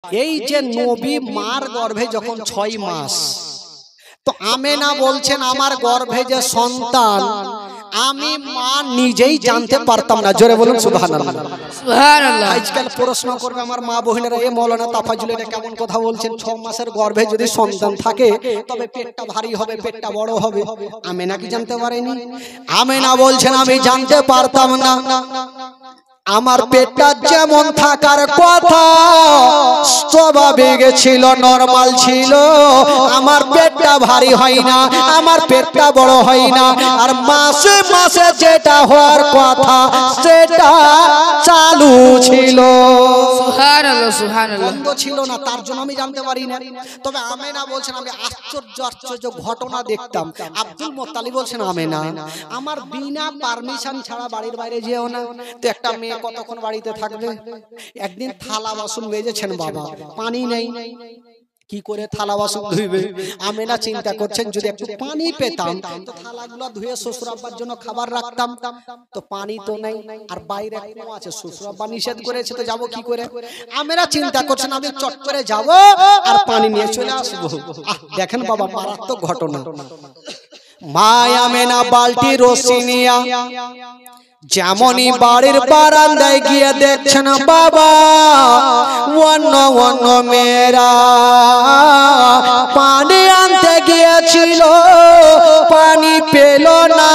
এই যে নবী মার গর্ভে যখন 6 মাস, তো আমেনা বলছেন আমার গর্ভে যে সন্তান আমি মা নিজেই জানতে পারতাম না। জোরে বলুন সুবহানাল্লাহ। সুবহানাল্লাহ। আজকাল প্রশ্ন করবে আমার মা বোনেরা, এ মাওলানা তাফাজ্জুল এটা কেমন কথা বলছেন? 6 মাসের গর্ভে যদি সন্তান থাকে তবে পেটটা ভারী হবে, পেটটা বড় হবে। আমেনা কি জানতে পারেনি? আমেনা বলছেন আমি জানতে পারতাম না। আমার পেটটা যেমন থাকার কথা স্বাভাবিক ছিল, নরমাল ছিল, আমার পেটটা ভারী হয় না, আমার পেটটা বড় হয় না, আর মাসে মাসে যেটা হওয়ার কথা সেটা চালু ছিল, সুবহানাল্লাহ সুবহানাল্লাহ, বন্ধ ছিল না। তার জন্য আমি জানতে পারি না। তবে আমেনা বলছেন আমি আশ্চর্য ঘটনা দেখতাম। আব্দুল মুত্তালিব বলছেন আমেনা আমার বিনা পারমিশন ছাড়া বাড়ির বাইরে যেও না। তো একটা মেয়ে কতক্ষণ বাড়িতে থাকবে? একদিন থালা বাসন মেজেছেন বাবা, পানি নেই, কি করে থালা বাসন ধুইবে? আমেনা চিন্তা করছেন যদি একটু পানি পেতাম তো থালাগুলো ধুয়ে শ্বশুর আব্বার জন্য খাবার রাখতাম। তো পানি তো নেই, আর বাইরে কুয়া আছে, শ্বশুর আব্বা নিষেধ করেছে, তো যাবো কি করে? আমেনা চিন্তা করছেন আমি চট করে যাব আর পানি নিয়ে চলে আসবো। দেখেন বাবা মারাত্মক ঘটনা। মা আমেনা বালতি রশি নিয়া যেমনই বাড়ির বারান্দায় গিয়ে দেখছেন বাবা অন্য অন্য মেয়েরা পানি আনতে গিয়েছিল, পানি পেল না,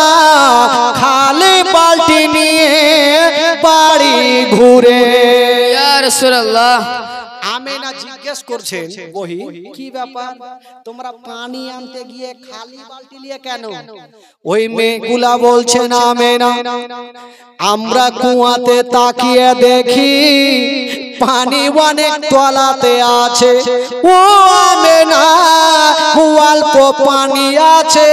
খালি বালতি নিয়ে বাড়ি ঘুরে। ইয়া রাসূলুল্লাহ। আমেনা জিজ্ঞেস করছেন বহি কি ব্যাপার, তোমরা পানি আনতে গিয়ে খালি বালতি নিয়ে কেন? ওই মেয়েগুলা বলছেন আমেনা আমরা কুয়াতে তাকিয়ে দেখি পানি অনেক তলাতে আছে, ও আমেনা অল্প পানি আছে,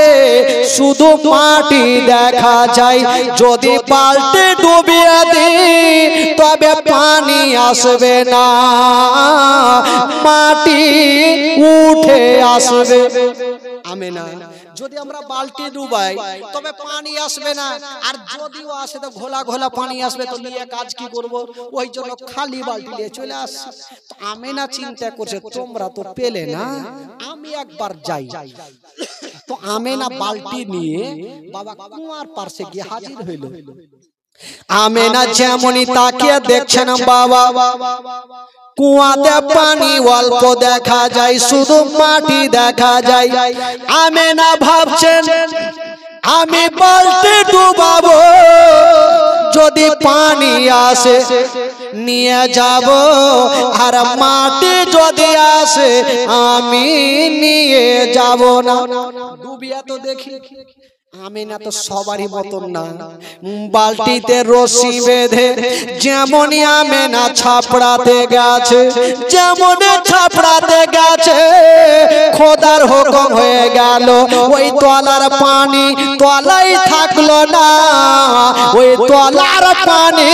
শুধু মাটি দেখা যায়, যদি বালতি ডুবিয়ে দিই তবে পানি আসবে না, মাটি উঠে আসবে। আমেনা যদি আমরা বালতি ডুবাই তবে পানি আসবে না, আর যদিও আসে তো ঘোলা ঘোলা পানি আসবে, তো নিয়ে কাজ কি করব? ওই জন্য খালি বালতি নিয়ে চলে আসি। তো আমেনা চিন্তা করছে তোমরা তো পেলে না, আমি একবার যাই। তো আমেনা বালতি নিয়ে বাবা কুয়ার পাশে গিয়ে হাজির হইল। আমেনা যেমনই তাকিয়ে দেখছেন বাবা কুয়াতে পানি অল্প দেখা যায়, শুধু মাটি দেখা যায়। আমেনা ভাবছেন আমি বালতি ডুবাবো, যদি পানি আসে নিয়ে যাব, আর মাটি যদি আসে আমি নিয়ে যাব না। ডুবিয়া তো দেখি আমেনা তো সবারই মতন না, বালতিতে রশি বেঁধে যেমনই আমেনা ছাপড়াতে গেছে, যেমন ছাপড়াতে গেছে খোদার হুকুম হয়ে গেল, ওই তলার পানি তলাই থাকলো না, ওই তলার পানি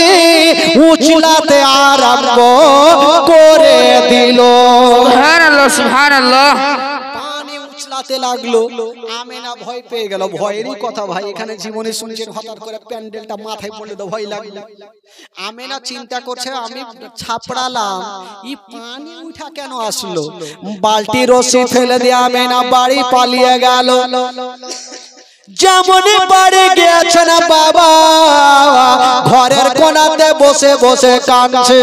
উছলাতে আরম্ভ করে দিল। সুবহানাল্লাহ সুবহানাল্লাহ। লাগলো। আমেনা ভয় পেয়ে গেল। ভয়েরই কথা ভাই, এখানে জীবনে শুনছেন হঠাৎ করে প্যান্ডেলটা মাথায় পড়লে তো ভয় লাগলো। আমেনা চিন্তা করছে আমি ছাপড়ালাম, এই পানি উঠা কেন আসলো? বালতি রশি ফেলে দিয়ে আমেনা বাড়ি পালিয়ে গেল। যেমন বাড়ি গিয়েছে না বাবা ঘরের কোণাতে বসে বসে কাঁদছে।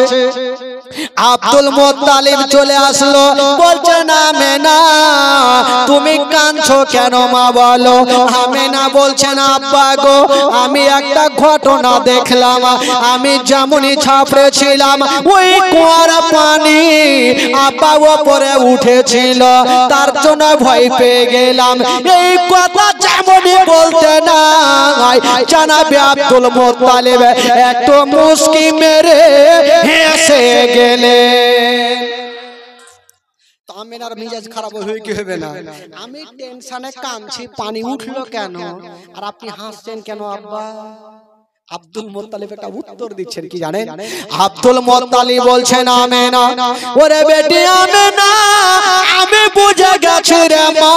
আব্দুল মুত্তালিব চলে আসলো, বলছে না আমেনা তুমি কাঁদছো কেন মা বলো? আমেনা বলছেন আব্বা গো আমি একটা ঘটনা দেখলাম, আমি যেমনই ছাপড়েছিলাম ওই কুয়ার পানি আব্বা উপরে উঠেছিল, তার জন্য ভয় পেয়ে গেলাম। এই কথা যেমনই বলতে নাই জানাবে আব্দুল মুত্তালিব একটু মুস্কি মেরে হেসে গেলে। আমেনার মিজাজ খারাপ হয়ে কি হবে না? আমি টেনশনে কাঁদছি পানি উঠলো কেন, আর আপনি হাসছেন কেন আব্বা? আব্দুল মুত্তালিব একটা উত্তর দিচ্ছেন কি জানেন? আব্দুল মুত্তালিব বলছেন আমেনা, ওরে বেটি আমেনা, আমি বুঝে গেছি রে মা,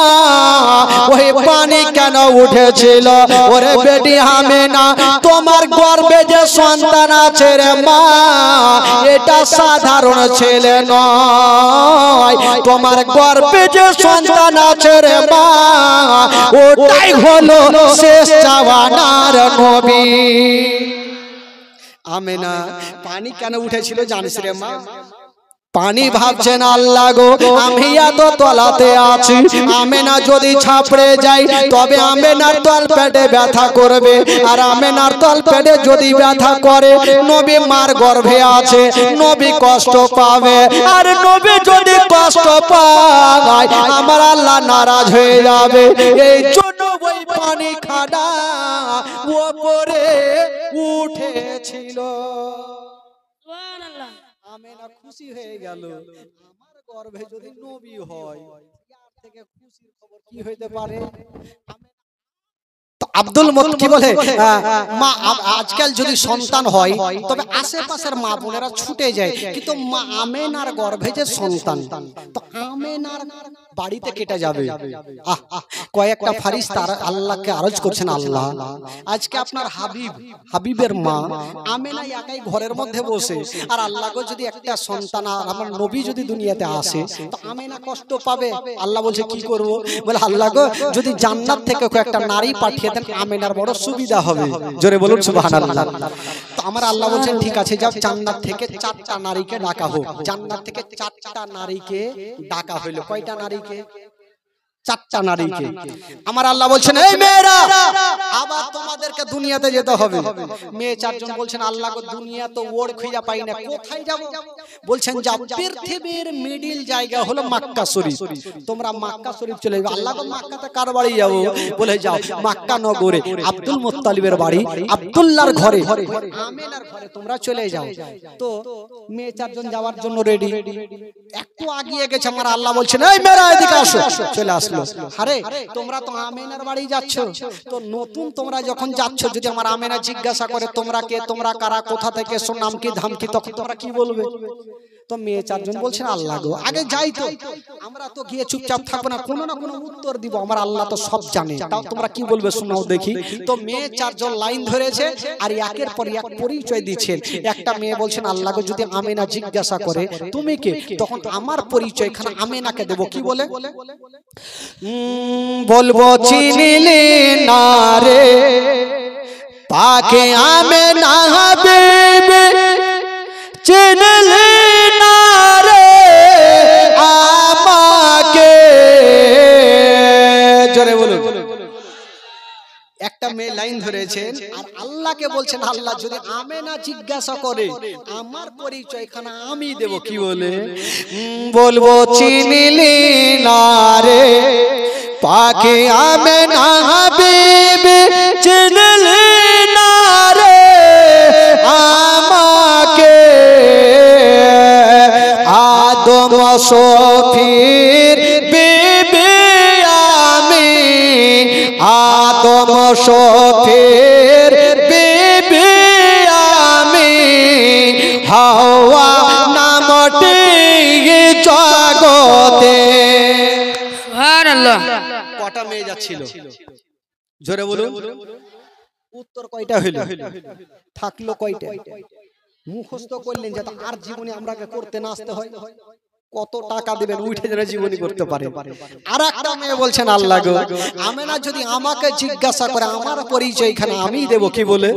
ওই পানি কেন উঠেছিল। ওরে বেটি আমেনা, তোমার গর্ভে যে সন্তান আছে রে মা, এটা সাধারণ ছেলে নয়, তোমার গর্ভে যে সন্তান আছে রে মা, ওটাই হলো শেষ জামানার নবী। আমেনা, পানি কেন উঠেছিল জানিস রে মা? পানি ভাবছেন আল্লাহ গো, আমি এত তলাতে আছি, আমেনা যদি ছাপড়ে যাই তবে আমেনার তল পেটে ব্যথা করবে, আর আমেনার তল পেটে যদি ব্যথা করে নবী মার গর্ভে আছে, নবী কষ্ট পাবে, আর নবী যদি কষ্ট পায় আমার আল্লাহ নারাজ হয়ে যাবে। এই জন্য ওই পানি খাড়া উপরে উঠেছিল। আমেনা খুশি হয়ে গেল, আমার গর্ভে যদি নবী হয় এর থেকে খুশির খবর কি হইতে পারে? আব্দুল মুত্তালিব কি বলে, মা আজকাল যদি সন্তান হয় তবে আশেপাশের মা বোনেরা ছুটে যায়, কিন্তু মা আমেনার গর্ভে যে সন্তান, তো আমেনার বাড়িতে কেটে যাবে। কয়েকটা ফারিস্তা আল্লাহকে আরজ করছেন, আল্লাহ আজকে আপনার হাবিবের মা আমেনা একাই ঘরের মধ্যে বসে, আর আল্লাহকে যদি একটা সন্তান আমার নবী যদি দুনিয়াতে আসে তো আমেনা কষ্ট পাবে। আল্লাহ বলছে কি করব? বলে আল্লাহ গো, যদি জান্নাত থেকে একটা নারী পাঠিয়ে দেন আমেনার বড় সুবিধা হবে। জোরে বলুন সুবহানাল্লাহ। তো আমার আল্লাহ বলছেন ঠিক আছে, যাও জান্নাত থেকে 4টা নারীকে ডাকা হোক। জান্নাত থেকে 4টা নারীকে ডাকা হইলো। কয়টা নারীকে? 4টা নারীকে। আমার আল্লাহ বলছেন এই মেয়েরা আবার তোমাদেরকে দুনিয়াতে যেতে হবে। মেয়ে 4 জন বলছেন আল্লাহ গো, দুনিয়া তো ওড় খুঁজে পাই না, কোথায় যাব? বলছেন যাও, পৃথিবীর মিডিল জায়গা হলো মক্কা শরীফ, তোমরা মক্কা শরীফ চলে যাবে। আল্লাহ গো, মক্কাতে কার বাড়ি যাব? বলে যাও মক্কা নগরে আব্দুল মুত্তালিবের বাড়ি, আব্দুল্লাহর ঘরে, আমেনার ঘরে তোমরা চলে যাও। তো মেয়ে 4 জন যাওয়ার জন্য রেডি। একটু আগিয়ে গেছে, আমার আল্লাহ বলছেন এই মেয়েরা এদিকে আসো। চলে আসলো। আরে তোমরা তো আমেনার বাড়ি যাচ্ছ, তো নতুন তোমরা যখন যাচ্ছ যদি আমার আমেনা জিজ্ঞাসা করে তোমরা কে, তোমরা কারা, কোথা থেকে এসো, নাম কি ধাম কি, তখন তোমরা কি বলবে? তো মেয়ে 4 জন বলছেন আল্লাহ গো, আগে যাই তো, আমরা তো গিয়ে চুপচাপ থাকবো না, কোনো না কোনো উত্তর দিব, আমার আল্লাহ তো সব জানে, তাও তোমরা কি বলবে শোনাও দেখি। তো মেয়ে 4 জন লাইন ধরেছে আর একের পর এক পরিচয় দিচ্ছেন। একটা মেয়ে বলছেন আল্লাহ গো, যদি আমেনা জিজ্ঞাসা করে তুমি কে, তখন আমার পরিচয় এখানে আমেনাকে দেব। কি বলে? বলবো চিনিলি না রে পাকে আমেনা হাবিবে, চিনিলি না রে আমাকে। জোরে বলুন। একটা মেয়ে লাইন ধরেছেন আর আল্লাহকে বলছেন আল্লাহ যদি আমেনা জিজ্ঞাসা করে আমার পরিচয় এখানে আমি দেব। কি বলে? বলবো চিনিলি না রে পাকে আমেনা হাবিবে, চিনিলি না রে আমাকে। আদম শফির বিবি আমি, আদম শফির বিবি আমি, হাওয়া নামটি জগতে। সুবহানাল্লাহ। কটা মেয়ে যাচ্ছিল? জোরে বলুন। উত্তর কয়টা হইল? থাকলো কয়টা? মুখস্থ করলেন যাতে আর জীবনে আমরাকে করতে না আসতে হয়। কত টাকা দিবেন উঠে যেন জীবনী করতে পারে। আর একটা মেয়ে বলছেন আল্লাহ গো, আমেনা যদি আমাকে জিজ্ঞাসা করে আমার পরিচয় এখানে আমি দেব। কি বলে?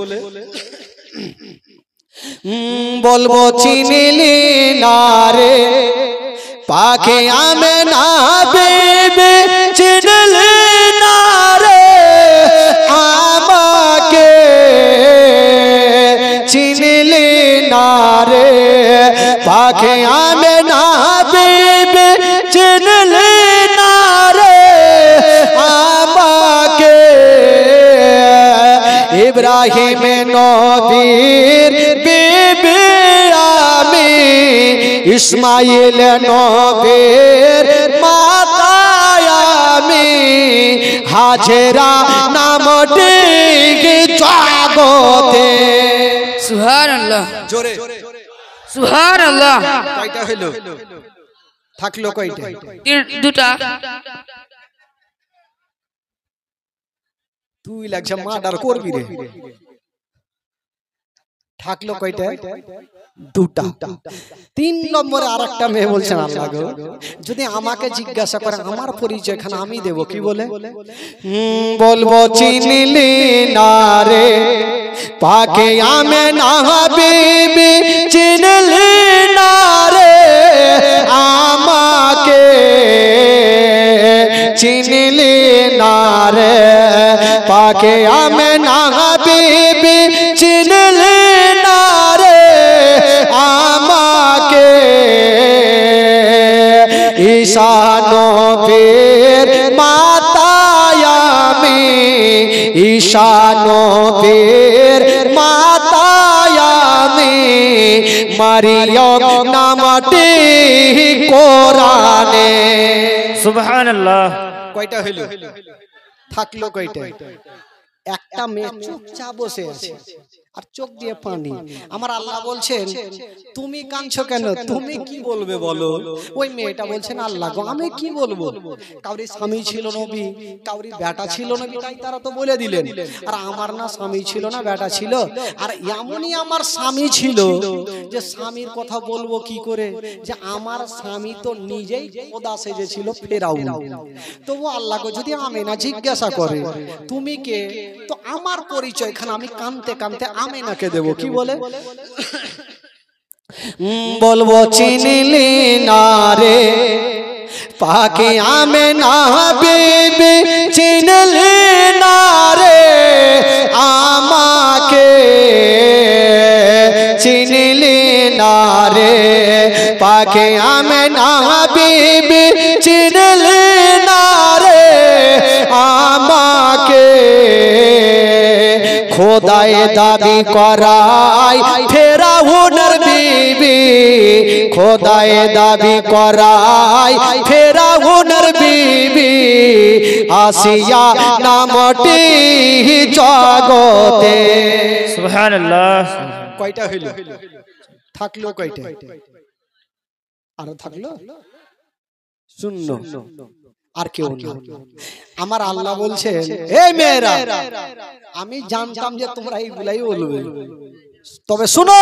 বলবো চিনিলি না রে পাকে আমেনা বিবি, চিনিলি না রে আমাকে, চিনিলি না রে পাকে আমেনা বিবি, চিনিলি না রে আমাকে। ইব্রাহিম নবীর বিবি আমি, ইসমাইল নবীর মাতা আমি হাজেরা নামটি জগতে। সুবহানাল্লাহ জোরে সুবহানাল্লাহ। কয়টা হলো? থাকলো কয়টা? দুটা। তুই লাগছে মার্ডার করবি রে। থাকলো কয়টা? দুটা। 3 নম্বরে আরেকটা মেয়ে বলছেন আল্লাহ গো যদি আমাকে জিজ্ঞাসা করে আমার পরিচয় এখানে আমি দেব কি বলে? বলবো চিনলি না রে পাকে আমেনা বিবি, চিনলি না রে আমাকে, চিনলি না রে পাকে আমেনা বিবি, চিনলি না রে আমাকে। ঈশা নবীর মাতায় আমি, ঈশা নবীর মাতায় আমি, মারিয়ম নামটি কোরআনে। সুবহানাল্লাহ। কয়টা হলো? থাকলো কয়টা? একটা মেয়ে চুপচাপ বসে আছে আর চোখ দিয়ে পানি। আমার আল্লাহ বলছেন তুমি কাঁদছো কেন? তুমি কি বলবে বলো? ওই মেয়েটা বলছেন আল্লাহ গো আমি কি বলবো? কাউরি স্বামী ছিল নবী, কাউরি বেটা ছিল নবী, তাই তারা তো বলে দিলেন। আর আমার না স্বামী ছিল না বেটা ছিল, আর এমনই আমার স্বামী ছিল যে স্বামীর কথা বলবো কি করে, যে আমার স্বামী তো নিজেই খোদা সেজেছিল ফেরাউন। তবু আল্লাহ গো যদি আমেনা জিজ্ঞাসা করে তুমি কে, তো আমার পরিচয় এখানে আমি কানতে কানতে আমেনাকে দেব কি বলে? বলবো চিনলি না রে পাকে আমেনা বিবি, চিনলি না রে আমাকে, চিনলি না রে পাকে আমেনা বিবি, চিনলি না রে আমাকে। খোদায় দাবি করাই ফেরাউনের বিবি, খোদায় দাবি করাই ফেরাউনের বিবি, আসিয়া নামটি জগতে। সুবহানাল্লাহ। কয়টা হইল? থাকলো কয়টা? আরো থাকলো শূন্য। আর কেউ না। আমার আল্লাহ বলছেন এই মেয়েরা আমি জানতাম যে তোমরা এইগুলাই বলবে, তবে শুনো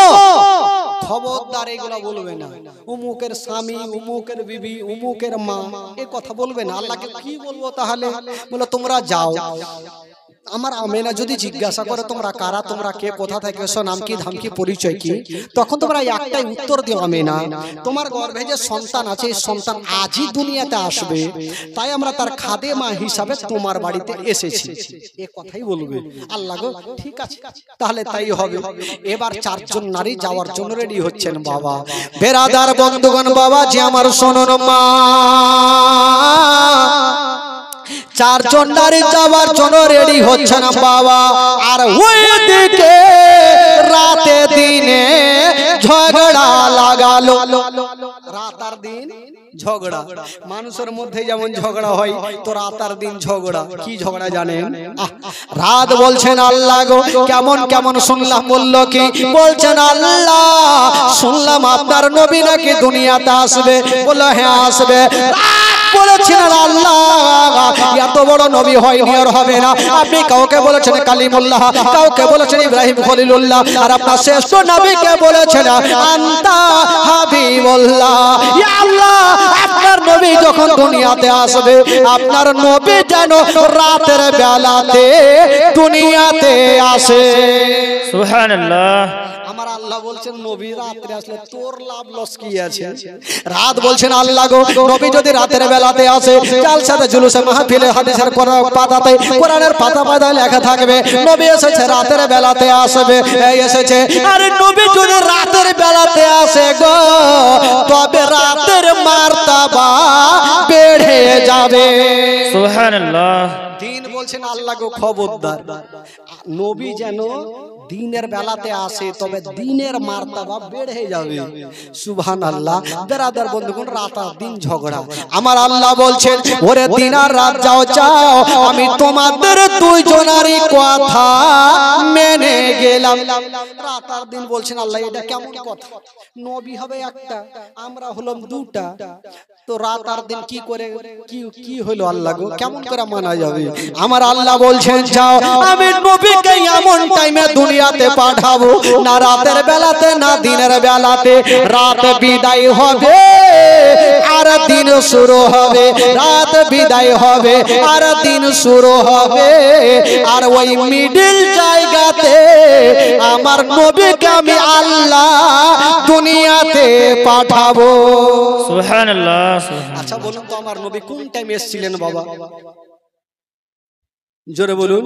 খবরদার এগুলা বলবে না। উমুকের স্বামী, উমুকের বিবি, উমুকের মা এই কথা বলবে না। আল্লাহকে কি বলবো তাহলে? বলে তোমরা যাও, আমার আমেনা যদি জিজ্ঞাসা করে তোমরা কারা, তোমরা কে, কোথা থেকে এসো, নাম কি, ধাম কি, পরিচয় কি, তখন তোমরা একটাই উত্তর দিও আমেনা তোমার গর্ভে যে সন্তান আছে এই সন্তান আজই দুনিয়াতে আসবে, তাই আমরা তার খাদেমা হিসাবে তোমার বাড়িতে এসেছি, এ কথাই বলবে। আল্লাহ গো ঠিক আছে তাহলে তাই হবে। এবার 4 জন নারী যাওয়ার জন্য রেডি হচ্ছেন। বাবা বেরাদার বন্ধুগণ, বাবা যে আমার শুনুন মা, 4 জন নারী যাওয়ার জন্য রেডি হচ্ছেন বাবা। আর ওইদিকে রাতে দিনে ঝগড়া লাগালো। রাত আর দিন ঝগড়া, মানুষের মধ্যে যেমন ঝগড়া হয় তো রাত আর দিন ঝগড়া। কি ঝগড়া জানেন? রাত বলছেন আল্লাহ গো কেমন কেমন শুনলাম, বলল কি বলছেন আল্লাহ শুনলাম আপনার নবী নাকি দুনিয়াতে আসবে। বলল হ্যাঁ আসবে। বলেছেন আল্লাহ এত বড় নবী হয়নি আর হবে না। আপনি কাউকে বলেছেন কালিমুল্লাহ, কাউকে বলেছেন ইব্রাহিম খলিলুল্লাহ, আর আপনার শ্রেষ্ঠ নবীকে বলেছেন আনতা হাবিবুল্লাহ। ইয়া আল্লাহ আপনার নবী যখন দুনিয়াতে আসবে, আপনার নবী যেন রাতের বেলাতে দুনিয়াতে আসে। সুবহানাল্লাহ। আমার আল্লাহ বলছেন নবী রাতে আসলে তোর লাভ লস কি আছে? রাত বলছেন আল্লাহ গো নবী যদি রাতের বেলাতে আসে, জালসাতে জুলুসে মাহফিলে হাদিসের পাতাতে কোরআনের পাতা পাতায় লেখা থাকবে নবী এসেছে রাতের বেলাতে আসবে, এই এসেছে। আরে নবী যদি রাতের বেলাতে আসে গো, তবে রাতের মার্তাবা বেড়ে যাবে। সুবহানাল্লাহ। দিন বলছেন আল্লাহ গো খবরদার নবী যেন দিনের বেলাতে আসে, তবে দিনের মার্তাবা বেড়ে যাবে। সুবহানাল্লাহ। বেরাদার বন্ধুগণ, রাত আর দিন ঝগড়া। আমার আল্লাহ বলছেন, ওরে দিন আর রাত যাও যাও, আমি তোমাদের দুইজনারই কথা মেনে গেলাম। রাত আর দিন বলছেন আল্লাহ, এটা কেমন কথা? নবী হবে একটা, আমরা হলাম দুটা, তো রাত আর দিন কি করে কি হলো আল্লাহ গো, কেমন করে মানা যাবে? আমার আল্লাহ বলছেন, যাও, আমি নবীকে এমন টাইমে দুনিয়াতে পাঠাবো, না রাতের বেলাতে না দিনের বেলাতে। রাত বিদায় হবে আর দিন শুরু হবে, রাত বিদায় হবে আর দিন শুরু হবে, আর ওই মিডল জায়গাতে আমার নবীকে আমি আল্লাহ দুনিয়াতে পাঠাবো। সুবহানাল্লাহ। আচ্ছা বলুন তো, আমার নবী কোন টাইমে এসেছিলেন বাবা? জোরে বলুন।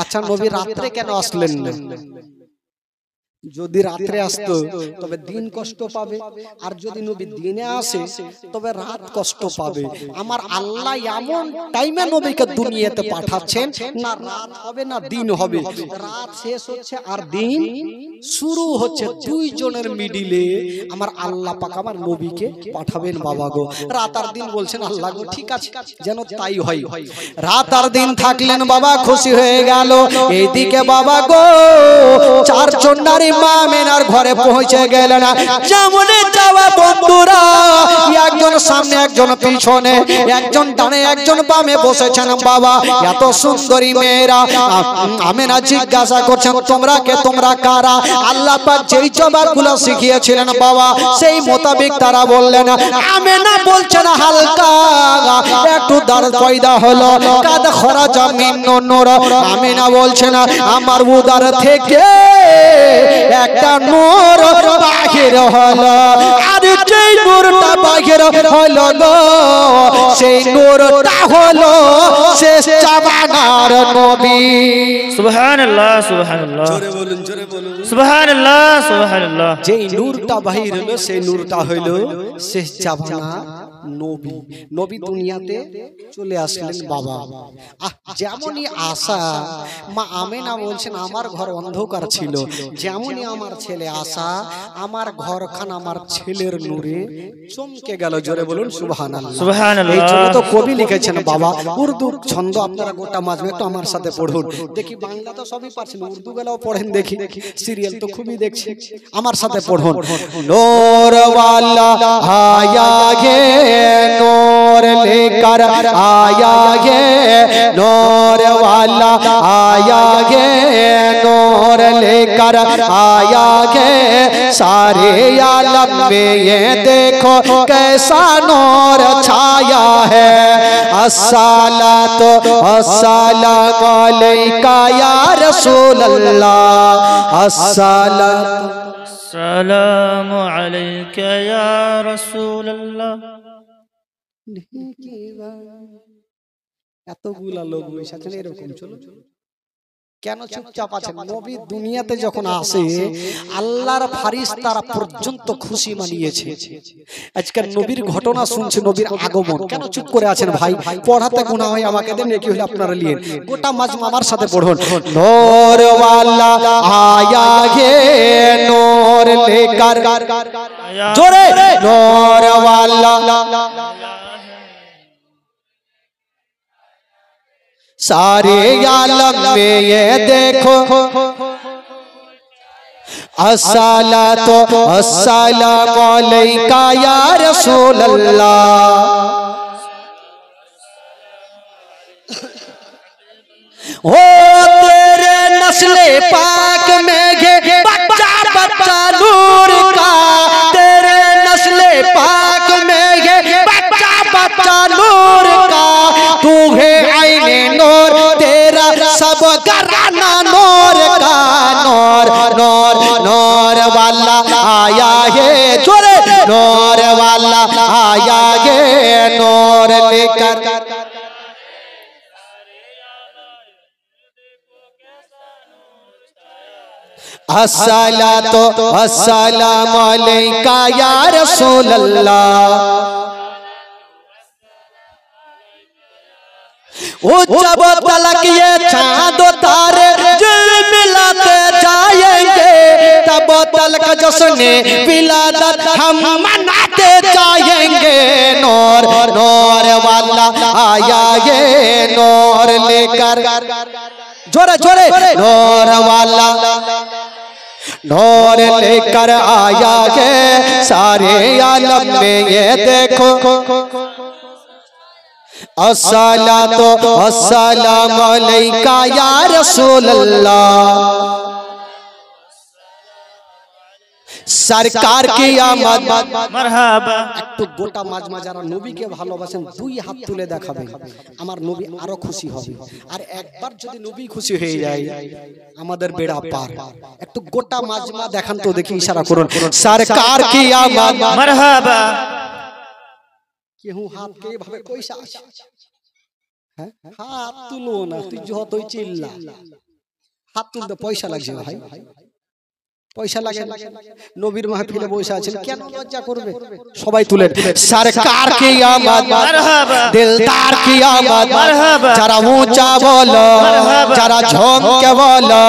আচ্ছা, নবী রাত্রে কেন আসলেন না? যদি রাত্রে আসতো তবে দিন কষ্ট পাবে, আর যদি নবী দিনে আসে তবে রাত কষ্ট পাবে। আমার আল্লাহ এমন টাইমে নবীকে দুনিয়াতে পাঠাচ্ছেন, না রাত হবে না দিন হবে, রাত শেষ হচ্ছে আর দিন শুরু হচ্ছে, দুইজনের মিডিলে আমার আল্লাহ পাক আমার নবীকে পাঠাবেন বাবা গো। রাত আর দিন বলছেন আল্লাহ গো, ঠিক আছে যেন তাই হয়। রাত আর দিন থাকলেন বাবা, খুশি হয়ে গেল। এইদিকে বাবা গো, চারজন নারী মা আমেনার ঘরে পৌঁছে গেলেন। যেমন যাওয়া বন্ধুরা, একজন সামনে একজন পিছনে, একজন ডানে একজন বামে বসেছেন বাবা। এত সুন্দরী মেয়েরা, আমেনা জিজ্ঞাসা করছেন, তোমরা কে, তোমরা কারা? আল্লাহ পাক যেই জবাবগুলো শিখিয়েছিলেন বাবা, সেই মোতাবেক তারা বললেন। আমেনা বলছেন, হালকা একটু দাঁড় পয়দা হলো, কাদ খরাজা মিন নূর। আমেনা বলছেন, আমার উদার থেকে একটা নূর বাহির হলো, আর যেই নূরটা বাহির হলো গো, সেই নূরটা হলো শেষ জামানার নবী। সুবহানাল্লাহ। সুবহানাল্লাহ। জোরে বলুন, জোরে বলুন। সুবহানাল্লাহ। সুবহানাল্লাহ। যেই নূরটা বাহির হলো, সেই নূরটা হলো শেষ জামানার নবী। নবী দুনিয়াতে চলে আসলেন বাবা। যেমনই আশা, মা আমেনা বলছেন, আমার ঘর অন্ধকার ছিল, যেমনই আমার ছেলে আসা, আমার ঘরখান আমার ছেলের নূরে চমকে গেল। জোরে বলুন সুবহানাল্লাহ। সুবহানাল্লাহ। এই জন্য তো কবি লিখেছেন বাবা, উর্দু ছন্দ আপনারা গোটা মাজবে, একটু আমার সাথে পড়ুন দেখি। বাংলা তো সবই পারছেন, উর্দু গুলাও পড়েন দেখি, সিরিয়াল তো খুবই দেখছি, আমার সাথে পড়ুন। নূর ওয়ালা আয়া গে, नूर लेकर आया गे, नूर वाला आया गे, नूर लेकर आया गे, सारे आलम में ये देखो कैसा नूर छाया है। अस्सलातु अस्सलामु अलैका या रसूल अल्लाह, अस्सलामु अलैका या रसूल अल्लाह। এতগুলা লোক বসে আছেন, এরকম চলো কেন চুপচাপ আছেন? নবী দুনিয়াতে যখন আসে, আল্লাহর ফারিস্তারা পর্যন্ত খুশি মানিয়েছে। আজকে নবীর ঘটনা শুনছে, নবীর আগমন, কেন চুপ করে আছেন ভাই? পড়াতে গুনাহ হয়, আমাকে দেন, কি হলো আপনারা নিয়েন। গোটা মাজমা আমার সাথে পড়ুন। নূর ওয়ালা আয়া গে, নূর লেকার, জোরে, নূর ওয়ালা सारे आलम में ये देखो, अस्सलातु अस्सलामु अलैका या रसूल अल्लाह। हो तेरे नस्ले पाक में ये बच्चा बच्चा नूर का, तेरे नस्ले पाक में ये बच्चा बच्चा नूर का, तू है आईने नूर, तेरा सब घराना नूर का। नूर नूर नूर वाला आया है, जोरे, नूर वाला आया है, नूर लेकर। अस्सलातु अस्सलामु अलैका या रसूल अल्लाह। ऊंचा बोतल किए चांद तारे जो मिलाते जाएंगे तब बोतल का जश्न विलादत हम मनाते जाएंगे नूर नूर वाला आया ये नूर लेकर जोरे जोरे नूर वाला नूर लेकर आया है सारे आलम में ये देखो अस्सलातो अस्सलामु अलैका या रसूल अल्लाह सरकार की आमद মারহাবা একটু গোটা মাজমা যারা নবীকে ভালোবাসেন দুই হাত তুলে দেখাবেন আমার নবী আরো খুশি হবে আর একবার যদি নবী খুশি হয়ে যায় আমাদের বেড়া পার একটু গোটা মাজমা দেখান তো দেখি ইশারা করুন সরকার কি আমদ মারহাবা কেউ হাত কে ভাবে কইসা আছে হ্যাঁ হাত তুলো না তুই যতই চিল্লা হাত তুলতে পয়সা লাগছে ভাই পয়সা লাগে নবীর মাহফিলে বসে আছেন কেন লজ্জা করবে সবাই তুলেন সরকার কি আমদ মারহাবা দিলদার কি আমদ মারহাবা যারা ऊंचा বলো যারা ঝমকে বলো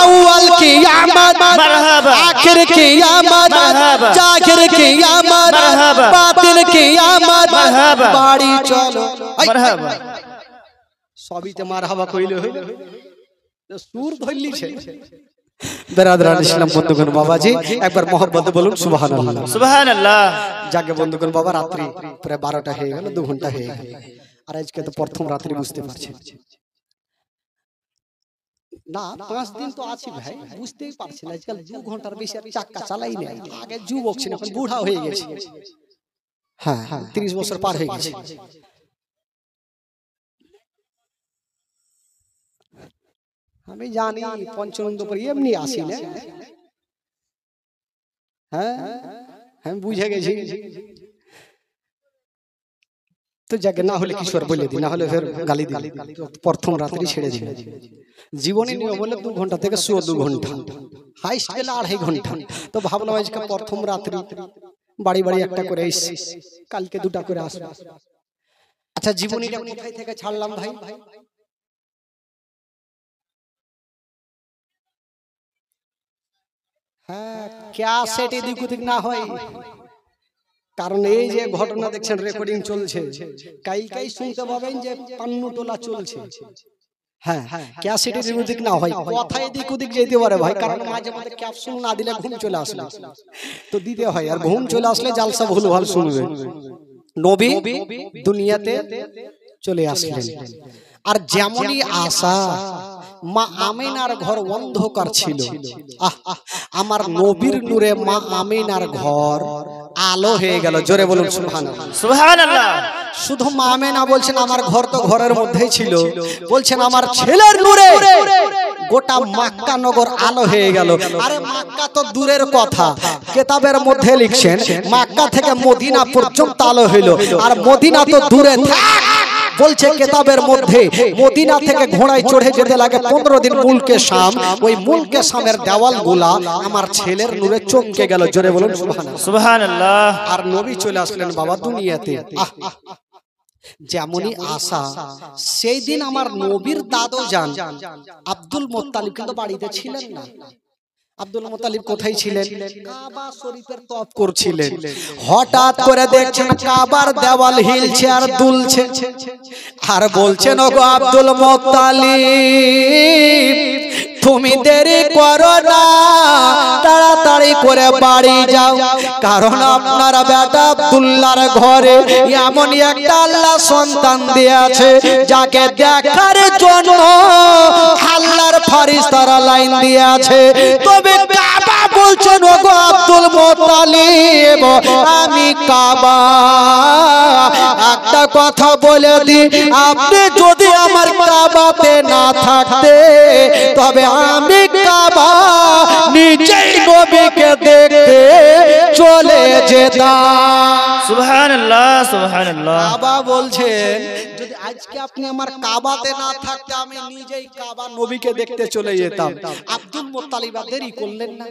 আউয়াল কি আমদ মারহাবা আখির কি আমদ মারহাবা জাহির কি আমদ মারহাবা বাতিন কি আমদ মারহাবা বাড়ি চলো মারহাবা সবিতে মারহাবা কইলে হইল সুর ধরলিছে বেরাদরান ইসলাম বন্ধুগণ বাবাজি একবার মোহাম্মতে বলুন সুবহানাল্লাহ সুবহানাল্লাহ জাগে বন্ধুগণ বাবা রাত্রি প্রায় 12টা হয়ে গেল 2 ঘন্টা হয়ে গেল আর আজকে তো প্রথম রাত্রি বুঝতে পারছেন না 5 দিন তো আছি ভাই বুঝতেই পারছেন আজকাল 2 ঘন্টার বেশি আর চাক্কা চালাই না আগে যুবক ছিল এখন বুড়া হয়ে গেছে হ্যাঁ 30 বছর পার হয়ে গেছে আমি জানি পঞ্চনন্দ পর এমনি আসি না হ্যাঁ আমি বুঝে গেছি তো জায়গা না হলে কিশোর বলে দি না হলে ফের গালি দি প্রথম রাত্রি ছেড়ে দিল জীবনে নিয়ম বলে 2 ঘন্টা থেকে 2 ঘন্টা হাইস্ট গেলে 2.5 ঘন্টা তো ভাবলাম আজকে প্রথম রাত্রি বাড়ি বাড়ি একটা করে এসছি কালকে 2টা করে আসবো আচ্ছা জীবনীটা কোথায় থেকে ছাড়লাম ভাই হ্যাঁ ক্যাসেট এদিক ওদিক না হয় কারণ এই যে ঘটনা দেখছেন রেকর্ডিং চলছে কাই শুনতে পাবেন যে পান্নুটোলা চলছে হ্যাঁ ক্যাসেট এদিক ওদিক না হয় কথা এদিক ওদিক যেতে পারে ভাই কারণ মাঝে মাঝে ক্যাপসুল না দিলে ঘুম চলে আসলে তো দিতে হয় আর ঘুম চলে আসলে জালসা ভুলভাল শুনবে নবী দুনিয়াতে চলে আসলেন আর যেমনই আশা মা আমিনার ঘর অন্ধকার ছিল আমার নবীর নূরে মা আমিনার ঘর আলো হয়ে গেল জোরে বলুন সুবহানাল্লাহ সুবহানাল্লাহ শুধু মা আমিনা বলছেন আমার ঘর তো ঘরের মধ্যেই ছিল বলছেন আমার ছেলের নূরে গোটা মক্কা নগর আলো হয়ে গেল আরে মক্কা তো দূরের কথা কিতাবের মধ্যে লিখছেন মক্কা থেকে মদিনা পর্যন্ত আলো হইল আর মদিনা তো দূরে থাক বলছে কিতাবের মধ্যে মদিনা থেকে ঘোড়ায় চড়ে যেতে লাগে 15 দিন মুলকে শাম ওই মুলকে শামের দেওয়ালগুলা আমার ছেলের নূরে চমকে গেল জোরে বলুন সুবহানাল্লাহ সুবহানাল্লাহ আর নবী চলে আসলেন বাবা দুনিয়াতে যেমনই আশা সেই দিন আমার নবীর দাদু জান আব্দুল মুত্তালিব কিন্তু বাড়িতে ছিলেন না আব্দুল মুত্তালিব কোথায় ছিলেন কাবা শরীফের তওয়াফ করছিলেন হঠাৎ করে দেখছেন কাবার দেওয়াল হিলছে আর দুলছে আর বলছেন ওগো আব্দুল মুত্তালিব তুমি দেরি করো না তাড়াতাড়ি করে বাড়ি যাও কারণ আপনার বেটা আব্দুল্লাহর ঘরে এমন একটা আল্লাহ সন্তান দিয়েছে যাকে দেখার জন্য আল্লাহর ফেরেশতারা লাইন দিয়েছে তবে কাবা বলছেন ওগো আব্দুল মুত্তালিব আমি কাবা একটা কথা বলে দি আপনি যদি আমার কাবাতে না থাকতে তবে আমি কাবা নিজেই নবীকে দেখতে চলে যেতাম সুবহানাল্লাহ সুবহানাল্লাহ কাবা বলছেন যদি আজকে আপনি আমার কাবাতে না থাকতে আমি নিজেই কাবা নবীকে দেখতে চলে যেতাম আব্দুল মুত্তালিব দেরি করলেন না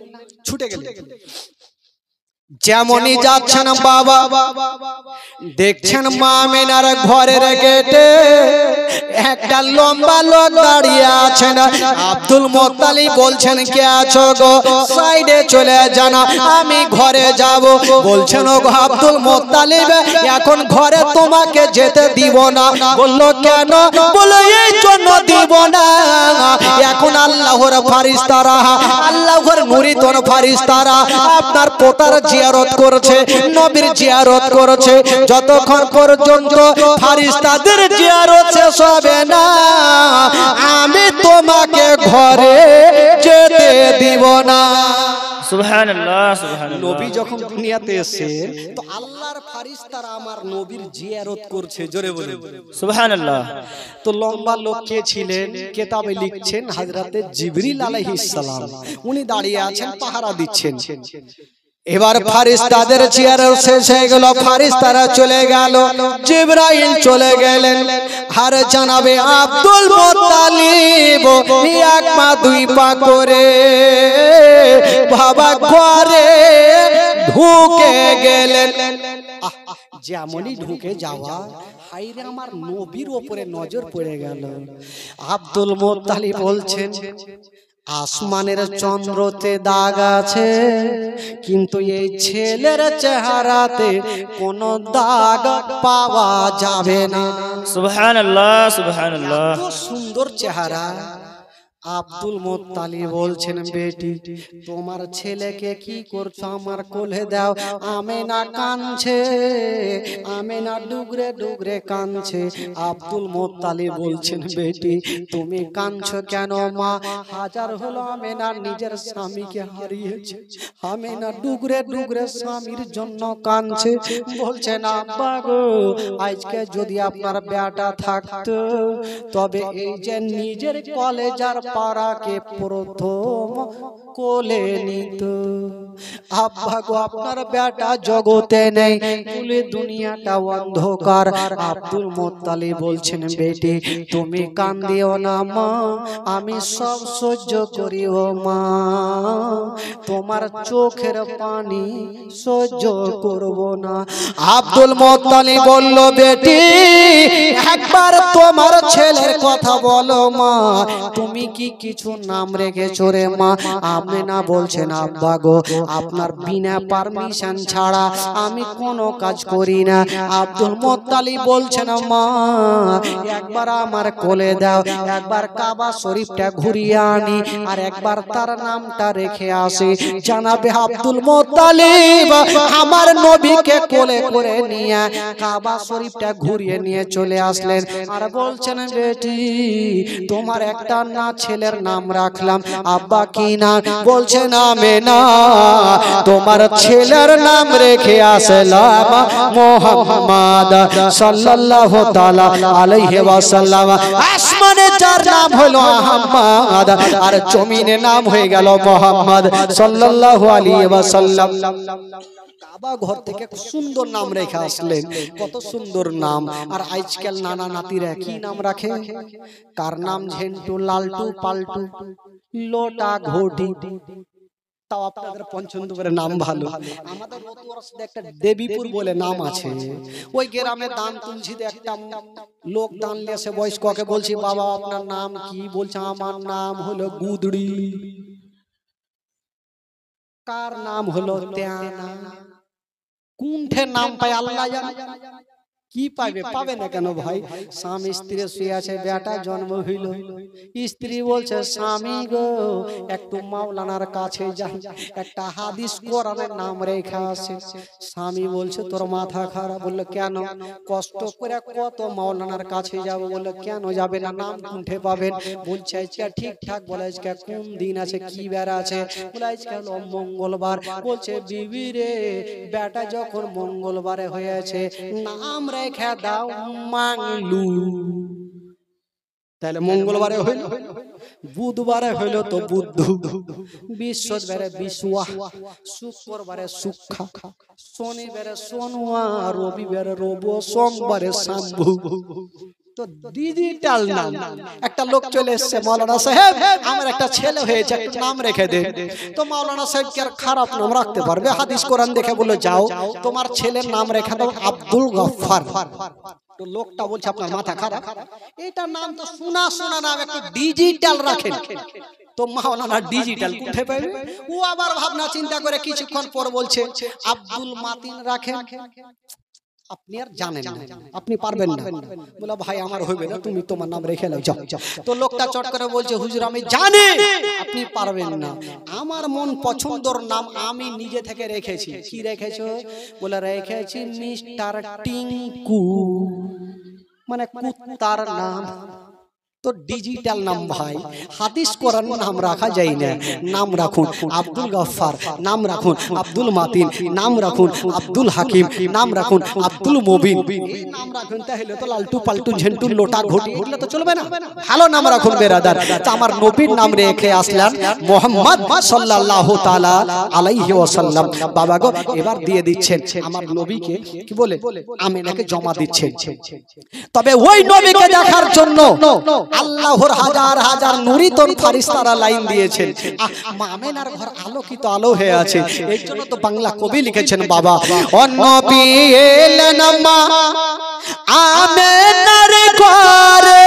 ছুটে গেলেন যেমনই যাচ্ছেন বাবা দেখছেন মা আমিনার ঘরের গেটে একটা লম্বা লোক দাঁড়িয়ে আছেন। আব্দুল মুত্তালিব বলছেন কে আছো গো, সাইডে চলে যান, আমি ঘরে যাব। বলছেন ও গো আব্দুল মুত্তালিব, এখন ঘরে তোমাকে যেতে দিব না। বললো কেন? বলো এই জন্য দিব না, এখন আল্লাহর ফারিস্তারা, আল্লাহর মুরিদন ফারিস্তারা আপনার পোতার জিয়ারত করছে, নবীর জিয়ারত করছে। যতক্ষণ পর্যন্ত ফারিস্তাদের জিয়ারত শেষ হবে না, আমি তোমাকে ঘরে যেতে দিব না। সুবহানাল্লাহ সুবহানাল্লাহ। নবী যখন দুনিয়াতে এসে তো আল্লাহর ফারিস্তারা আমার নবীর জিয়ারত করছে, জোরে বলে সুবহানাল্লাহ। তো লম্বা লোক কে ছিলেন? কেতাবে লিখছেন হযরতে জিবরিল আলাইহিস সালাম, উনি দাঁড়িয়ে আছেন, পাহারা দিচ্ছেন। এবার ফারিস্তাদের চেয়ারে শেষ হয়ে গেল, ফারিস্তারা চলে গেল, জিবরাইল চলে গেলেন। আর জানাবে আব্দুল মুত্তালিব এক পা দুই পা করে বাবা ঘরে ঢুকে গেলেন। যেমনই ঢুকে যাওয়া, হায়রে আমার নবীর উপরে নজর পড়ে গেল। আব্দুল মুত্তালিব বলছেন আসমানের চন্দ্রতে দাগ আছে, কিন্তু এই ছেলের চেহারাতে কোনো দাগ পাওয়া যাবে না। সুবহানাল্লাহ সুবহানাল্লাহ। কত সুন্দর চেহারা। আব্দুল মুত্তালিব বলছেন বেটি তোমার ছেলেকে কি করছো, আমার কোলে দাও। আমেনা কাঁদছে, আমেনা ডুগরে ডুগরে কাঁদছে। আব্দুল মুত্তালিব বলছেন বেটি তুমি কাঁদছো কেন মা? হাজার হলো আমেনা নিজের স্বামীকে হারিয়েছে, আমেনা ডুগরে ডুগরে স্বামীর জন্য কাঁদছে। বলছেন আব্বা গো আজকে যদি আপনার বেটা থাকতো, তবে এই যে নিজের কলেজার পারাকে প্রথম কোলে নিত। আব্বা গো আপনার বেটা জগতে নেই, পুলে দুনিয়াটা অন্ধকার। আব্দুল মুত্তালিব বলছেন বেটি তুমি কান্দিও না মা, আমি সব সহ্য করি ও মা, তোমার চোখের পানি সহ্য করব না। আব্দুল মুত্তালিব বলল বেটি একবার তোমার ছেলের কথা বলো মা, তুমি কি কিছু নাম রেখেছো রে মা? আমেনা বলছেন আব্বা গো আপনার বিনা পারমিশন ছাড়া আমি কোনো কাজ করি না। আব্দুল মুত্তালিব বলছেন মা একবার আমার কোলে দাও, একবার কাবা শরীফটা ঘুরিয়ে আনি আর একবার তার নামটা রেখে আসি। জানাবে আব্দুল মুত্তালিব আমার নবীকে কোলে করে নিয়ে কাবা শরীফটা ঘুরিয়ে নিয়ে চলে আসলেন। আর বলছেন বেটি তোমার একটা না ছেলের নাম রাখলাম, আব্বা কি না? বলছেন আমেনা তোমার ছেলের নাম রেখে আসলাম মুহাম্মদ সাল্লাল্লাহু তাআলা আলাইহি ওয়াসাল্লাম। আসমানে যার নাম হলো আহমদ আর জমিনে নাম হয়ে গেল মুহাম্মদ সাল্লাল্লাহু আলাইহি ওয়াসাল্লাম। কাবা ঘর থেকে সুন্দর নাম রেখে আসলেন, কত সুন্দর নাম। আর আজকাল নানা নাতিরা কি নাম রাখে? কার নাম ঝেন্টু, লালটু, পাল্টু, লোটা, ঘটি। তাও আপনাদের পঞ্চমপুরের নাম ভালো। আমাদের রতুয়ার একটা দেবীপুর বলে নাম আছে, ওই গ্রামে দান তুলছিতে একটা লোক দান নিয়ে এসে বয়স্ককে বলছি বাবা আপনার নাম কি? বলছে আমার নাম হলো গুদড়ি। কার নাম হলো তেয়ানা। কোনঠে নাম পায় আল্লাহ জানে, কি পাবে? পাবে না কেন ভাই? স্বামী স্ত্রী শুয়ে আছে, বেটা জন্ম হইল, স্ত্রী বলছে স্বামী গো একটু মাওলানার কাছে যাই, একটা হাদিস কোরআনের নাম রেখা আছে। স্বামী বলছে তোর মাথা খারাপ। বললো কেন? কষ্ট করে কত মাওলানার কাছে যাব। বললো কেন যাবে না? নাম কোনঠে পাবেন? বলছে আজকে ঠিকঠাক বলে আজকে কোন দিন আছে, কি বেড়া আছে? বলে আজকে হলো মঙ্গলবার। বলছে বিবি রে বেটা যখন মঙ্গলবারে হয়েছে নাম রেখা দাও মাংলু। তাহলে মঙ্গলবারে হইল, বুধবারে হইল তো বুদ্ধু, বৃহস্পতিবারে বিশুয়া, শুক্রবারে সুখা, শনিবারে সোনুয়া, রবিবারে রবু, সোমবারে শাম্ভু। তো ডিজিটাল নাম। একটা লোক চলে এসেছে, মাওলানা সাহেব আমার একটা ছেলে হয়েছে, একটা নাম রেখে দে। তো মাওলানা সাহেব কি আর খারাপ নাম রাখতে পারবে? হাদিস কোরআন দেখে বলে যাও তোমার ছেলের নাম রেখে দাও আব্দুল গফফার। তো লোকটা বলছে আপনার মাথা খারাপ, এটা নাম তো শোনা শোনা নাম, একটু ডিজিটাল রাখেন। তো মাওলানা ডিজিটাল কোথায় পাবে? ও আবার ভাবনা চিন্তা করে কিছুক্ষণ পর বলছে আব্দুল মাতিন রাখেন। আপনি আর জানেন না, আপনি পারবেন না। বলে ভাই আমার হইবে না, তুমি তোমার নাম রেখে নাও যাও। তো লোকটা চট করে বলছে হুজুর আমি জানি আপনি পারবেন না, আমার মন পছন্দের নাম আমি নিজে থেকে রেখেছি। কি রেখেছো? বলে রেখেছি মিস্টার টিঙ্কু, মানে কুত্তার নাম। তো ডিজিটাল নাম ভাই, হাদিস কোরআন নাম রাখা যায় না। নাম রাখুন আব্দুল গফফার, নাম রাখুন আব্দুল মাতিন, নাম রাখুন আব্দুল হাকিম, নাম রাখুন আব্দুল মুবিন। এই নাম রাখুন, তাহলে তো লালটু পাল্টু ঝেন্টু লোটা ঘটি এগুলো তো চলবে না। ভালো নাম রাখুন বেরাদার। তো আমার নবীর নাম রেখে আসলেন মুহাম্মদ সাল্লাল্লাহু তাআলা আলাইহি ওয়াসাল্লাম। বাবা গো এবার দিয়ে দিচ্ছেন আমার নবীকে, কি বলে আমিনাকে জমা দিচ্ছেন। তবে ওই নবীকে দেখার জন্য আল্লাহর হাজার হাজার নুরিতন ফারিস্তারা লাইন দিয়েছেন। আমেনার ঘর আলোকিত আলো হয়ে আছে, এই জন্য তো বাংলা কবি লিখেছেন বাবা ও নবী এলেন মা আমেনার ঘরে,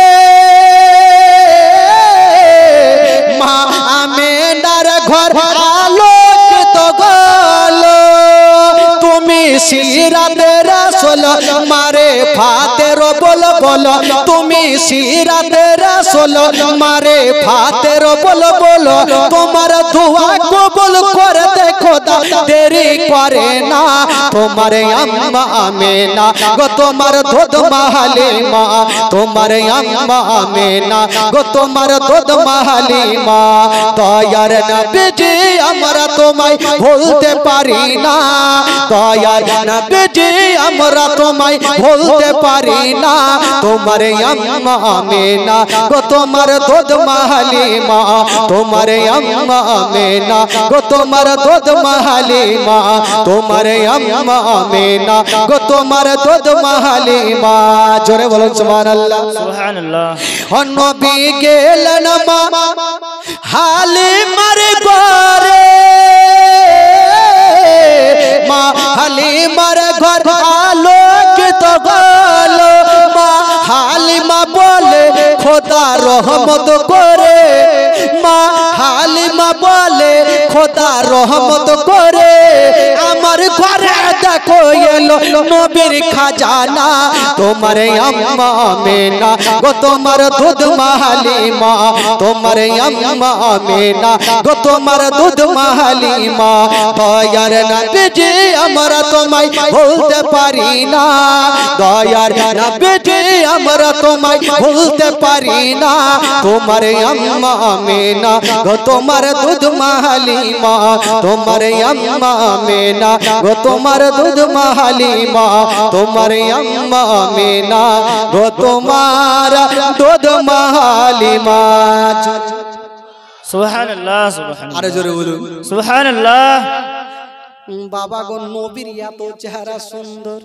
মা আমেনার ঘর আলোকিত গলো। তুমি সিরাতে রাসূল মারে ফাতের বল বল, তুমি সিরাতে রাসূল মারে ফাতের বল বল। তোমার দোয়া কবুল করে দেখো দেরি করে না, তোমার আম্মা আমেনা গো তোমার দুধ মাহালিমা, তোমার আম্মা আমেনা গো তোমার দুধ মাহালিমা। দয়ার নবীজি আমরা তোমায় ভুলতে পারি না, দয়ার নবীজি আমরা তোমায় ভুলতে পারি না। তোমার আম্মা আমেনা গো তোমার দুধ মাহালিমা, তোমার আম্মা আমেনা গো তোমার দুধ মাহালিমা, তোমার আম্মা আমেনা গো তোমার দুধ মাহালিমা। জোরে বলুন সুবহানাল্লাহ সুবহানাল্লাহ। ও নবী গেলেন মা হালিমার ঘরে, মা হালিমার ঘর আলোকিত গলো। মা হালিমা বলে খোদা রহমত করে, মা হালিমা বলে খোদা রহমত করে। আমার ঘরে দেখো এলো নবীর খাজানা, তোমার আম্মা আমেনা গো তোমার দুধ মাহালিমা, তোমার আম্মা আমেনা গো তোমার দুধ মাহালিমা। দয়ার নবীজি আমরা তোমায় ভুলতে পারি না, দয়ার নবীজি আমরা তোমায় ভুলতে পারি না। তোমার আম্মা আমেনা গো তোমার দুধ মাহালিমা, তোমার আম্মা আমেনা গো তোমার দুধ মাহালিমা, তোমার আম্মা আমেনা গো তোমার দুধ মাহালিমা। সুবহানাল্লাহ সুবহানাল্লাহ। আরে জোরে বলুন সুবহানাল্লাহ। বাবা গো নবীর এত চেহারা সুন্দর,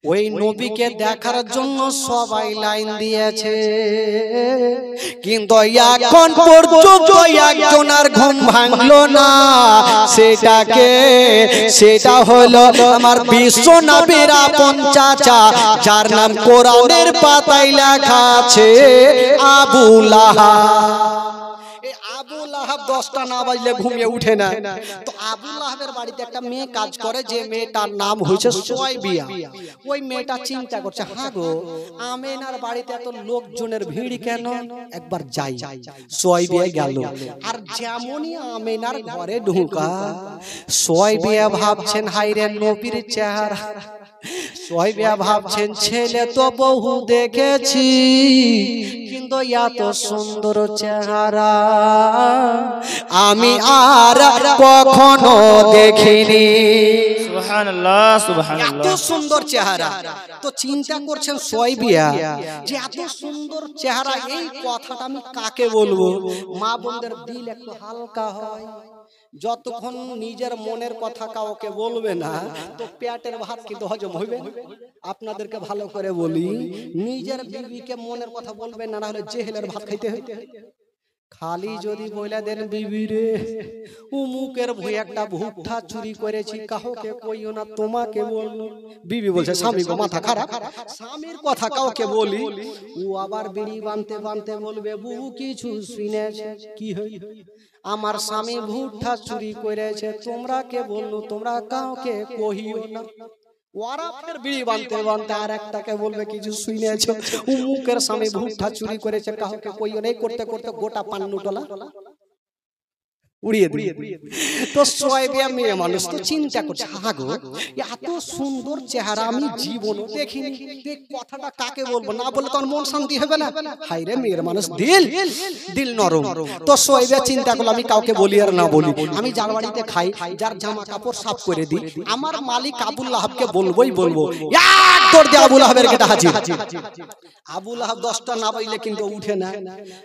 ওই নবীকে দেখার জন্য সবাই লাইন দিয়েছে, কিন্তু এখন পর্যন্ত একজনের ঘুম ভাঙলো না। সেটা হলো আমার বিশ্ব নবীর আপন চাচা, যার নাম কোরআনের পাতায় লেখা আছে আবু লাহাব। আবু লাহাব 10টা না বাজলে ঘুমিয়ে উঠে না। তো আবু লাহাবের বাড়িতে একটা মেয়ে কাজ করে, যে মেয়েটার নাম হয়েছে সুয়াইবিয়া। ওই মেয়েটা চিন্তা করছে, হ্যাঁ গো আমেনার বাড়িতে এত লোকজনের ভিড় কেন, একবার যাই। সুয়াইবিয়া গেল, আর যেমনই আমেনার ঘরে ঢুকা, সুয়াইবিয়া ভাবছেন হায়রে নবীর চেহারা, সুয়াইবিয়া ভাবছেন ছেলে তো বহু দেখেছি, কিন্তু এত সুন্দর চেহারা আমি আর কখনো দেখিনি। সুবহানাল্লাহ সুবহানাল্লাহ। এত সুন্দর চেহারা। তো চিন্তা করছেন সুয়াইবিয়া যে এত সুন্দর চেহারা, এই কথাটা আমি কাকে বলবো? মা বোনদের দিল একটু হালকা হয়, যতক্ষণ নিজের মনের কথা কাউকে বলবে না তো পেটের ভাত কিন্তু হজম হইবে। আপনাদেরকে ভালো করে বলি, নিজের বিবিকে মনের কথা বলবেন না, হলে জেহেলের ভাত খাইতে হইতে। খালি যদি বলে দেন বিবি রে উমুকের ভই একটা ভুট্টা চুরি করেছি, কাউকে কইও না, তোমাকে বললো। বিবি বলছে স্বামী গো মাথা খারাপ, স্বামীর কথা কাউকে বলি, ও আবার বিড়ি বানতে বানতে বলবে বহু কিছু শুনেছে, কি হই আমার স্বামী ভুট্টা চুরি করেছে, তোমরা কে বললো, তোমরা কাউকে কহিও না। ওরা ফের বিড়ি বানতে বানতে আর একটাকে বলবে কিছু শুনেছো, উমুকের স্বামী ভুট্টা চুরি করেছে, কাউকে কইও না। করতে করতে গোটা পান্নুটলা উড়িয়ে দিয়ে। তো সোয়াইবিয়া মেয়ে মানুষ তো চিন্তা করছে, হাগো এত সুন্দর চেহারা আমি জীবনে দেখিনি, কথাটা কাকে বলবো, না বলে তো মন শান্তি হবে না। হাই রে মেয়ের মানুষ, দিল দিল নরম। তো সোয়াইবিয়া চিন্তা করলো আমি কাউকে বলি আর না বলি, আমি যার বাড়িতে খাই, যার জামা কাপড় সাফ করে দিই, আমার মালিক আবুল আহাবকে বলবোই বলবো। এক দৌড় দিয়ে আবুল আহাবের গেটে হাজির। আবুল আহাব 10টা না বাজলে কিন্তু উঠে না,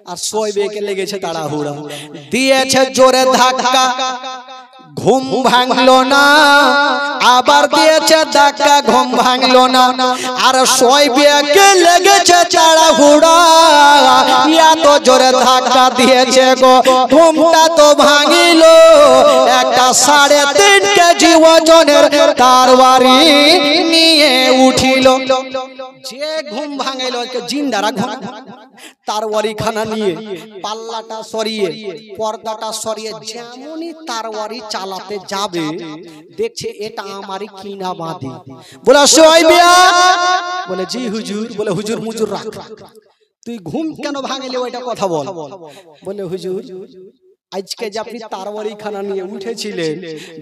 আর সোয়াইবিয়াকে লেগেছে তাড়াহুড়া, দিয়েছে জোরে ধাক্কা, ঘুম ভাঙলো না, আবার দিয়েছে ধাক্কা, ঘুম ভাঙলো না, আর সোয়াইবিয়াকে লেগেছে তাড়াহুড়া, এত জোরে ধাক্কা দিয়েছে গো ঘুমটা তো ভাঙিলো, একটা 3.5 কেজি ওজনের তরবারি নিয়ে উঠিল। যে ঘুম ভাঙাইলো জিন্দারা ঘুম, তরবারি খানা নিয়ে পাল্লাটা সরিয়ে পর্দাটা সরিয়ে যেমনই তরবারি চালাতে যাবে, দেখছে এটা আমারই কিনা বাঁধি। বলে সোয়াইবিয়া, বলে জি হুজুর। বলে হুজুর মুজুর রাখ, তুই ঘুম কেন ভাঙাইলি ওইটা কথা বল। বলে হুজুর আজকে যে আপনি তরবারি খানা নিয়ে উঠেছিলেন,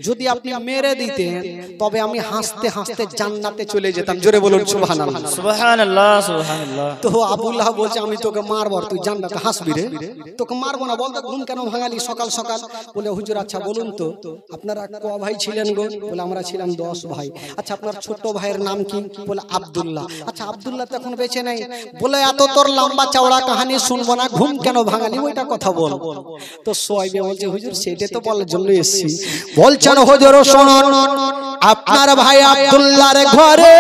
যদি আপনি মেরে দিতেন তবে আমি হাসতে হাসতে জান্নাতে চলে যেতাম। জোরে বলুন সুবহানাল্লাহ। সুবহানাল্লাহ সুবহানাল্লাহ। তো আবুল্লাহ বলছে আমি তোকে মারবো, তুই জান্নাতে হাসবি রে, তোকে মারবো না, বলতো ঘুম কেন ভাঙালি সকাল সকাল। বলে হুজুর আচ্ছা বলুন তো আপনারা ক ভাই ছিলেন গো। বলে আমরা ছিলাম 10 ভাই। আচ্ছা আপনার ছোট ভাইয়ের নাম কি। বলে আব্দুল্লাহ। আচ্ছা আব্দুল্লাহ তো এখন বেঁচে নাই। বলে এত তোর লম্বা চওড়া কাহিনী শুনবো না, ঘুম কেন ভাঙালি ওইটা কথা বল। তো সোয়াইবিয়া বলছে হুজুর সেটা তো বলার জন্য এসেছি। বলছেন হুজুর শুনুন, আপনার ভাই আব্দুল্লাহর ঘরে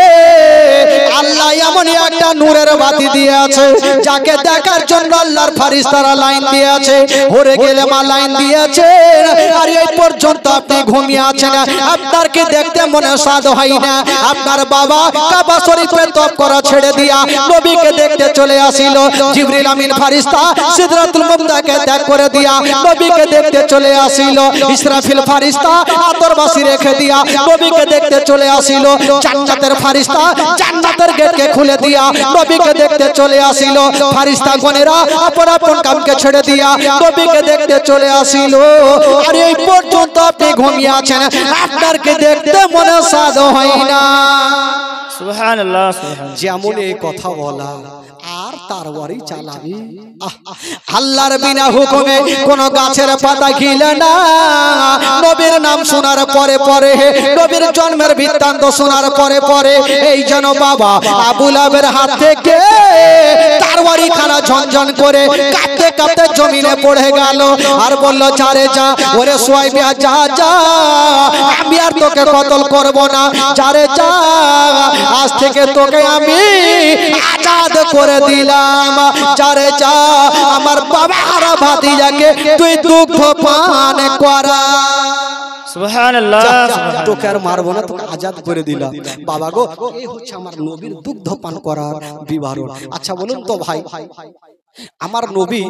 আল্লাহ এমন একটা নূরের বাতি দিয়েছে, যাকে দেখার জন্য আল্লাহর ফেরেশতারা লাইন দিয়েছে, হরে গেলে মা লাইন দিয়েছে, আর এই পর্যন্ত আপনি ঘুমিয়ে আছেন, আপনার কি দেখতে মনে স্বাদ হয় না। আপনার বাবা কাবা শরীফে তওয়াফ করা ছেড়ে দিয়া নবীকে দেখতে চলে আসিল, জিবরিল আমিন ফেরেশতা সিদরাতুল মুনতাহাকে ত্যাগ করে দিয়া নবীকে দেখতে চলে আসিল, ইসরাফিল ফেরেশতা আতরবাসি রেখে দিয়া নবীকে দেখতে চলে আসিল, জান্নাতের ফেরেশতা জান্নাতের গেটকে খুলে দিয়া নবীকে দেখতে চলে আসিল, ফেরেশতা গণেরা আপন আপন কামকে ছেড়ে দিয়া নবীকে দেখতে চলে আসিল, আর এই পর্যন্ত আপনি ঘুমিয়ে আছেন, আপনার কি দেখতে মনে স্বাদ হয় না। সুবহানাল্লাহ সুবহানাল্লাহ। যেমন এই কথা বলা আর তরবারি চালাবি, আল্লাহর বিনা হুকুমে কোন গাছের পাতা গিলে না। নবীর নাম শোনার পরে পরে, নবীর জন্মের বৃত্তান্ত শোনার পরে পরে এই যেন বাবা আবু লাহাবের হাত থেকে তরবারি খানা ঝনঝন করে কাঁপতে কাঁপতে জমিনে পড়ে গেল, আর বলল যারে যা, ওরে সোয়াইবিয়া যা যা, আমি আর তোকে কতল করব না, যারে যা, আজ থেকে তোকে আমি আজাদ করে দিলাম, যারে যা, আমার বাবার ভাতিজাকে তুই দুগ্ধ পান করা। সুবহানাল্লাহ। তোকে আর মারবো না, তোকে আজাদ করে দিলাম। বাবা গো এই হচ্ছে আমার নবীর দুগ্ধ পান করার বিবরণ। আচ্ছা বলুন তো ভাই, আমার নবী